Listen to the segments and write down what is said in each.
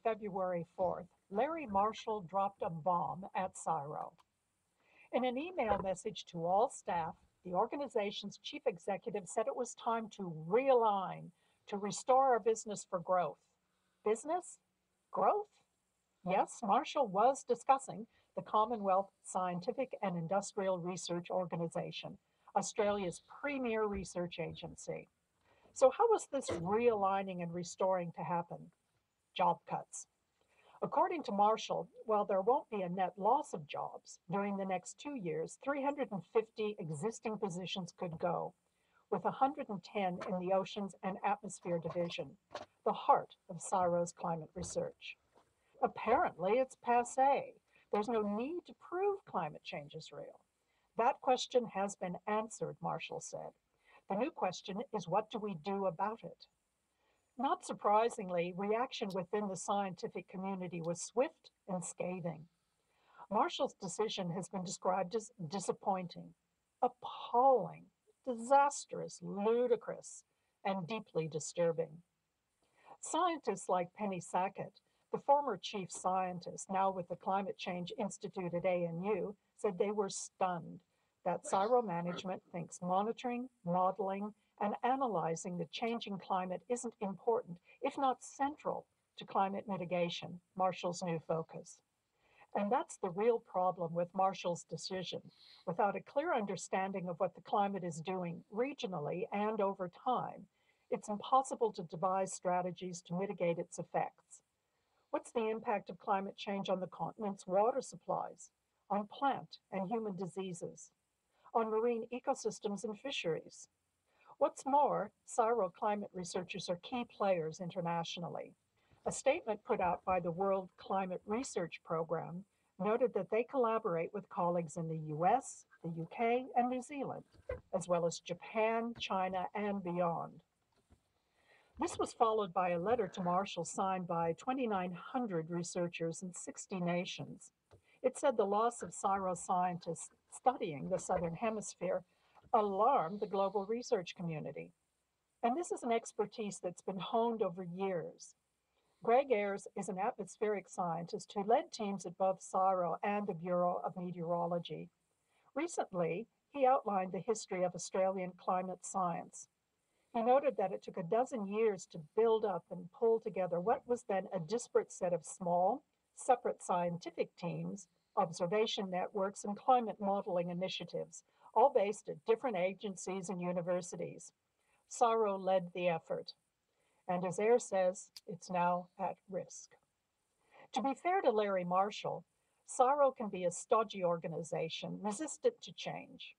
February 4th, Larry Marshall dropped a bomb at CSIRO. In an email message to all staff, the organization's chief executive said it was time to realign, to restore our business for growth. Business? Growth? Yes, Marshall was discussing the Commonwealth Scientific and Industrial Research Organization, Australia's premier research agency. So how was this realigning and restoring to happen? Job cuts. According to Marshall, while there won't be a net loss of jobs, during the next 2 years, 350 existing positions could go, with 110 in the Oceans and Atmosphere Division, the heart of CSIRO's climate research. Apparently, it's passé. There's no need to prove climate change is real. That question has been answered, Marshall said. The new question is, what do we do about it? Not surprisingly, reaction within the scientific community was swift and scathing. Marshall's decision has been described as disappointing, appalling, disastrous, ludicrous, and deeply disturbing. Scientists like Penny Sackett, the former chief scientist, now with the Climate Change Institute at ANU, said they were stunned that CSIRO management thinks monitoring, modeling, and analyzing the changing climate isn't important, if not central, to climate mitigation, Marshall's new focus. And that's the real problem with Marshall's decision. Without a clear understanding of what the climate is doing regionally and over time, it's impossible to devise strategies to mitigate its effects. What's the impact of climate change on the continent's water supplies, on plant and human diseases, on marine ecosystems and fisheries? What's more, CSIRO climate researchers are key players internationally. A statement put out by the World Climate Research Program noted that they collaborate with colleagues in the US, the UK, and New Zealand, as well as Japan, China, and beyond. This was followed by a letter to Marshall signed by 2,900 researchers in 60 nations. It said the loss of CSIRO scientists studying the Southern Hemisphere alarmed the global research community. And this is an expertise that's been honed over years. Greg Ayres is an atmospheric scientist who led teams at both CSIRO and the Bureau of Meteorology. Recently, he outlined the history of Australian climate science. He noted that it took a dozen years to build up and pull together what was then a disparate set of small, separate scientific teams, observation networks, and climate modeling initiatives, all based at different agencies and universities. CSIRO led the effort. And as Ayres says, it's now at risk. To be fair to Larry Marshall, CSIRO can be a stodgy organization, resistant to change.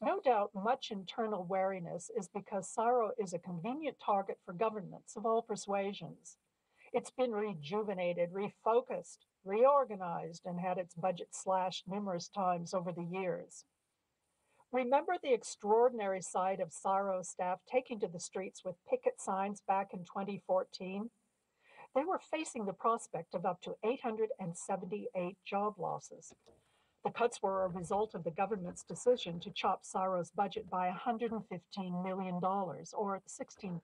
No doubt much internal wariness is because CSIRO is a convenient target for governments of all persuasions. It's been rejuvenated, refocused, reorganized, and had its budget slashed numerous times over the years. Remember the extraordinary sight of CSIRO staff taking to the streets with picket signs back in 2014? They were facing the prospect of up to 878 job losses. The cuts were a result of the government's decision to chop CSIRO's budget by $115 million, or 16%.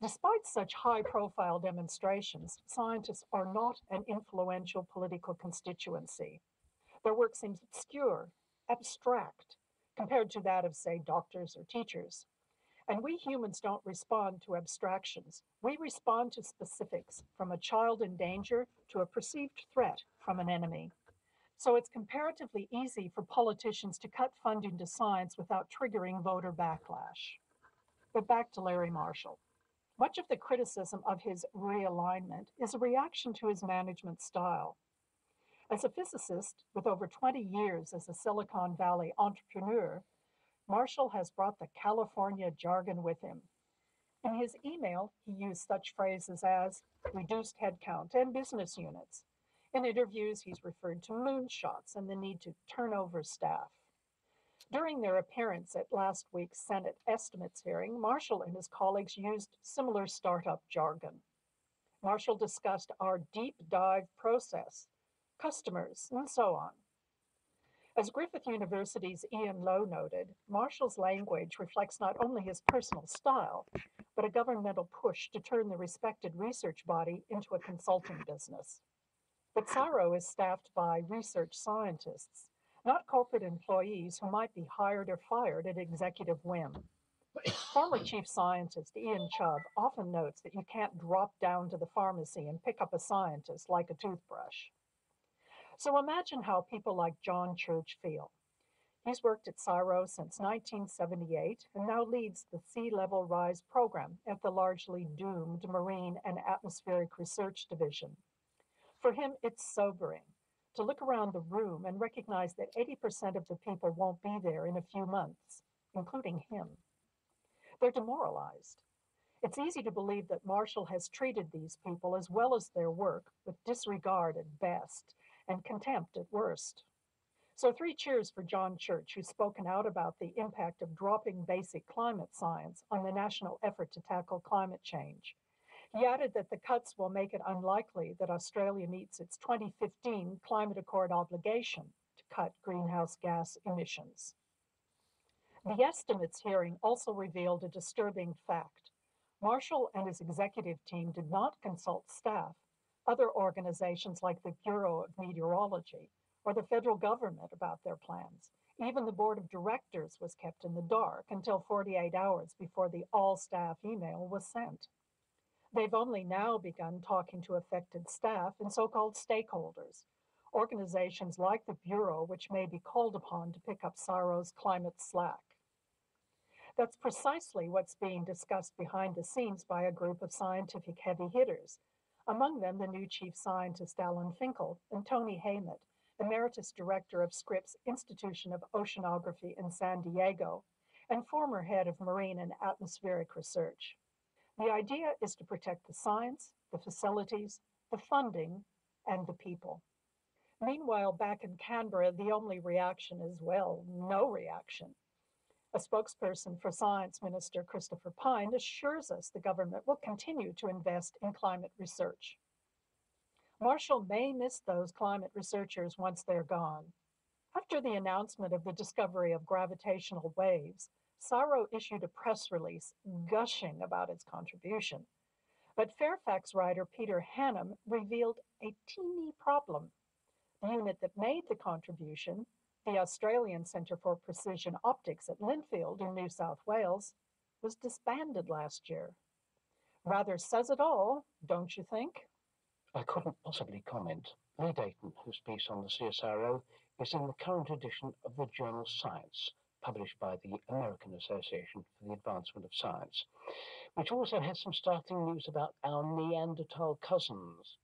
Despite such high-profile demonstrations, scientists are not an influential political constituency. Their work seems obscure, abstract, compared to that of, say, doctors or teachers. And we humans don't respond to abstractions. We respond to specifics, from a child in danger to a perceived threat from an enemy. So it's comparatively easy for politicians to cut funding to science without triggering voter backlash. But back to Larry Marshall. Much of the criticism of his realignment is a reaction to his management style. As a physicist with over 20 years as a Silicon Valley entrepreneur, Marshall has brought the California jargon with him. In his email, he used such phrases as reduced headcount and business units. In interviews, he's referred to moonshots and the need to turn over staff. During their appearance at last week's Senate estimates hearing, Marshall and his colleagues used similar startup jargon. Marshall discussed our deep dive process, customers, and so on. As Griffith University's Ian Lowe noted, Marshall's language reflects not only his personal style, but a governmental push to turn the respected research body into a consulting business. But CSIRO is staffed by research scientists, not corporate employees who might be hired or fired at executive whim. Former chief scientist Ian Chubb often notes that you can't drop down to the pharmacy and pick up a scientist like a toothbrush. So imagine how people like John Church feel. He's worked at CSIRO since 1978 and now leads the Sea Level Rise program at the largely doomed Marine and Atmospheric Research Division. For him, it's sobering to look around the room and recognize that 80% of the people won't be there in a few months, including him. They're demoralized. It's easy to believe that Marshall has treated these people as well as their work with disregard at best and contempt at worst. So 3 cheers for John Church, who's spoken out about the impact of dropping basic climate science on the national effort to tackle climate change. He added that the cuts will make it unlikely that Australia meets its 2015 Climate Accord obligation to cut greenhouse gas emissions. The estimates hearing also revealed a disturbing fact. Marshall and his executive team did not consult staff, other organizations like the Bureau of Meteorology, or the federal government about their plans. Even the board of directors was kept in the dark until 48 hours before the all-staff email was sent. They've only now begun talking to affected staff and so-called stakeholders, organizations like the Bureau, which may be called upon to pick up CSIRO's climate slack. That's precisely what's being discussed behind the scenes by a group of scientific heavy hitters, among them the new chief scientist Alan Finkel and Tony Haymet, Emeritus Director of Scripps Institution of Oceanography in San Diego, and former head of Marine and Atmospheric Research. The idea is to protect the science, the facilities, the funding, and the people. Meanwhile, back in Canberra, the only reaction is, well, no reaction. A spokesperson for Science Minister Christopher Pyne assures us the government will continue to invest in climate research. Marshall may miss those climate researchers once they're gone. After the announcement of the discovery of gravitational waves, CSIRO issued a press release gushing about its contribution. But Fairfax writer Peter Hannam revealed a teeny problem. The unit that made the contribution, the Australian Centre for Precision Optics at Linfield in New South Wales, was disbanded last year. Rather says it all, don't you think? I couldn't possibly comment. Lee Dayton, whose piece on the CSIRO is in the current edition of the journal Science, published by the American Association for the Advancement of Science, which also has some startling news about our Neanderthal cousins.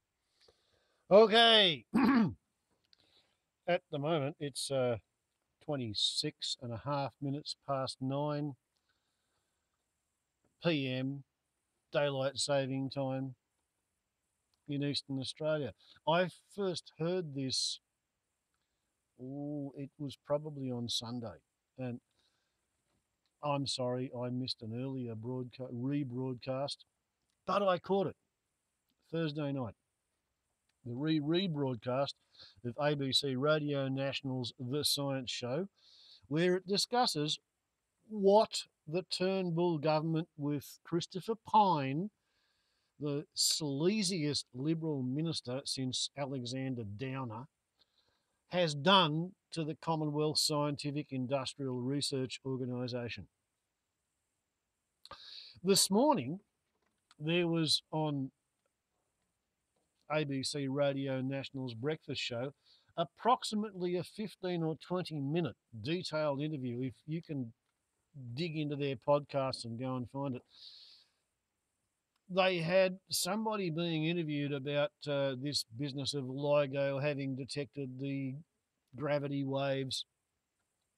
Okay. At the moment, it's 26 and a half minutes past 9 p.m. daylight saving time in Eastern Australia. I first heard this, it was probably on Sunday, and I'm sorry I missed an earlier rebroadcast, but I caught it Thursday night. The rebroadcast of ABC Radio National's The Science Show, where it discusses what the Turnbull government with Christopher Pyne, the sleaziest Liberal minister since Alexander Downer, has done to the Commonwealth Scientific Industrial Research Organisation. This morning, there was on ABC Radio National's breakfast show approximately a 15 or 20 minute detailed interview. If you can dig into their podcast and go and find it, they had somebody being interviewed about this business of LIGO having detected the gravity waves.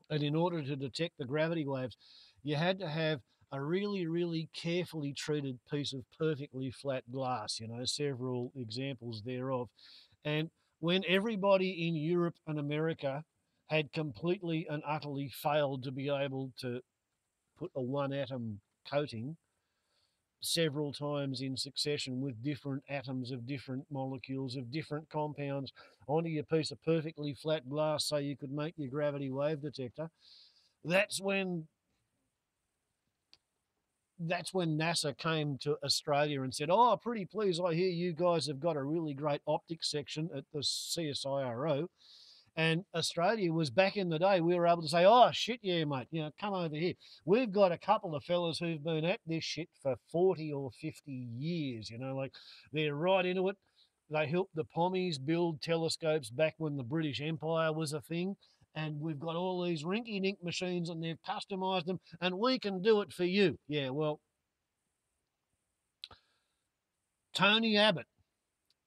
And in order to detect the gravity waves, you had to have a really, really carefully treated piece of perfectly flat glass, several examples thereof. And when everybody in Europe and America had completely and utterly failed to be able to put a one-atom coating several times in succession with different atoms of different molecules of different compounds onto your piece of perfectly flat glass so you could make your gravity wave detector. That's when NASA came to Australia and said, "Oh, pretty please, I hear you guys have got a really great optics section at the CSIRO." And Australia was, back in the day, we were able to say, "Oh, shit, yeah, mate, come over here. We've got a couple of fellas who've been at this shit for 40 or 50 years, like they're right into it." They helped the Pommies build telescopes back when the British Empire was a thing. And we've got all these rinky-dink machines and they've customised them and we can do it for you. Yeah, well, Tony Abbott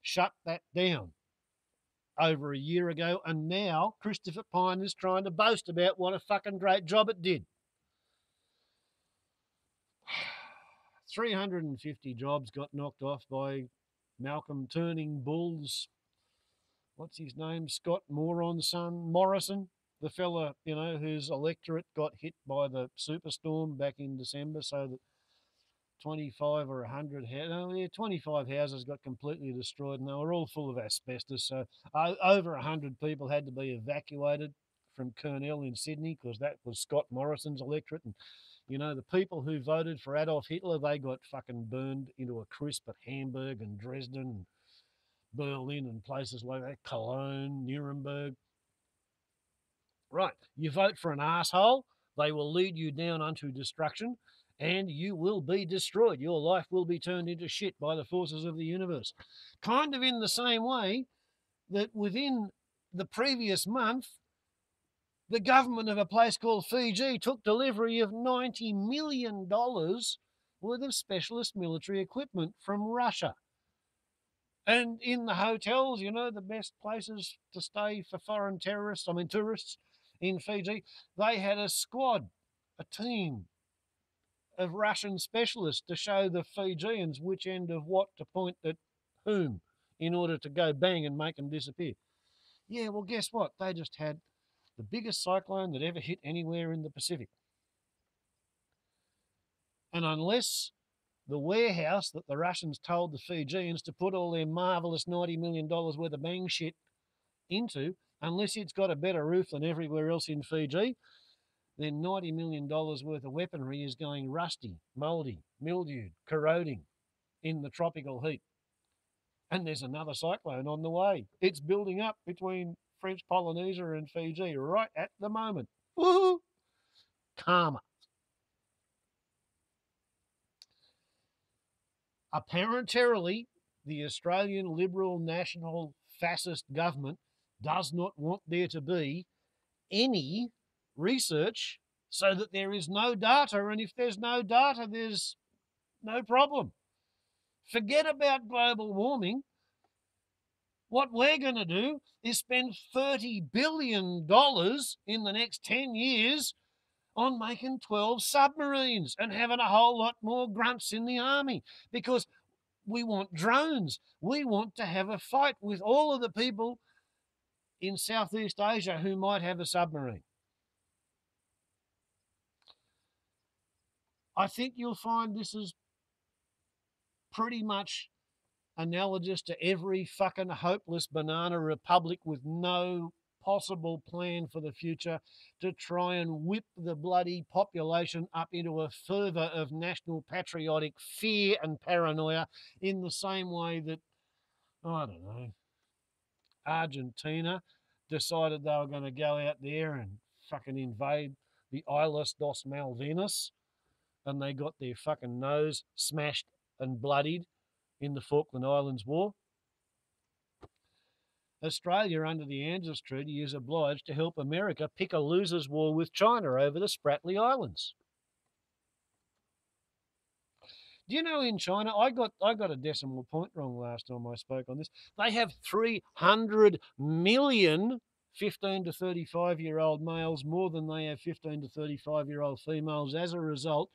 shut that down over a year ago, and now Christopher Pyne is trying to boast about what a fucking great job it did. 350 jobs got knocked off by Malcolm Turnbull's, what's his name, Scott Moron's son, Morrison, the fella, whose electorate got hit by the superstorm back in December, so that 25 or 100, 25 houses got completely destroyed, and they were all full of asbestos. So over 100 people had to be evacuated from Kurnell in Sydney because that was Scott Morrison's electorate. And, the people who voted for Adolf Hitler, they got fucking burned into a crisp at Hamburg and Dresden and Berlin and places like that, Cologne, Nuremberg. Right, you vote for an asshole, they will lead you down unto destruction, and you will be destroyed. Your life will be turned into shit by the forces of the universe. Kind of in the same way that within the previous month, the government of a place called Fiji took delivery of $90 million worth of specialist military equipment from Russia. And in the hotels, the best places to stay for tourists in Fiji, they had a squad, a team of Russian specialists to show the Fijians which end of what to point at whom in order to go bang and make them disappear. Yeah, well, guess what? They just had the biggest cyclone that ever hit anywhere in the Pacific. And unless the warehouse that the Russians told the Fijians to put all their marvellous $90 million worth of bang shit into, unless it's got a better roof than everywhere else in Fiji, then $90 million worth of weaponry is going rusty, mouldy, mildewed, corroding in the tropical heat. And there's another cyclone on the way. It's building up between French Polynesia and Fiji right at the moment. Woohoo! Karma. Apparently, the Australian Liberal National Fascist government does not want there to be any research so that there is no data, and if there's no data, there's no problem. Forget about global warming. What we're going to do is spend $30 billion in the next 10 years on making 12 submarines and having a whole lot more grunts in the army because we want drones. We want to have a fight with all of the people in Southeast Asia who might have a submarine. I think you'll find this is pretty much analogous to every fucking hopeless banana republic with no possible plan for the future to try and whip the bloody population up into a fervour of national patriotic fear and paranoia in the same way that, I don't know, Argentina decided they were going to go out there and fucking invade the Islas dos Malvinas, and they got their fucking nose smashed and bloodied in the Falkland Islands War. Australia, under the ANZUS Treaty, is obliged to help America pick a loser's war with China over the Spratly Islands. Do you know in China, I got a decimal point wrong last time I spoke on this. They have 300 million 15 to 35-year-old males, more than they have 15 to 35-year-old females, as a result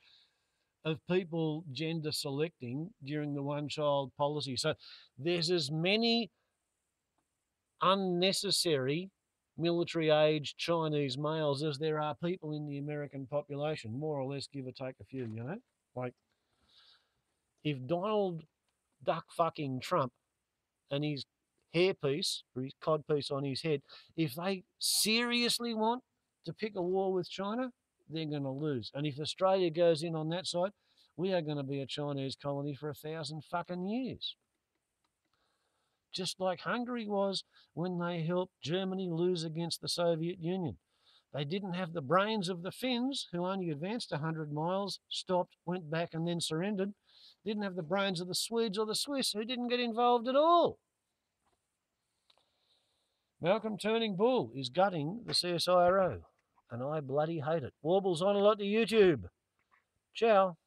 of people gender selecting during the one-child policy. So there's as many unnecessary military-aged Chinese males as there are people in the American population, more or less, give or take a few, Like, if Donald Duck fucking Trump and his hairpiece or his codpiece on his head, if they seriously want to pick a war with China, they're going to lose. And if Australia goes in on that side, we are going to be a Chinese colony for 1,000 fucking years. Just like Hungary was when they helped Germany lose against the Soviet Union. They didn't have the brains of the Finns, who only advanced 100 miles, stopped, went back, and then surrendered. Didn't have the brains of the Swedes or the Swiss, who didn't get involved at all. Malcolm Turnbull is gutting the CSIRO, and I bloody hate it. Warbles on a lot to YouTube. Ciao.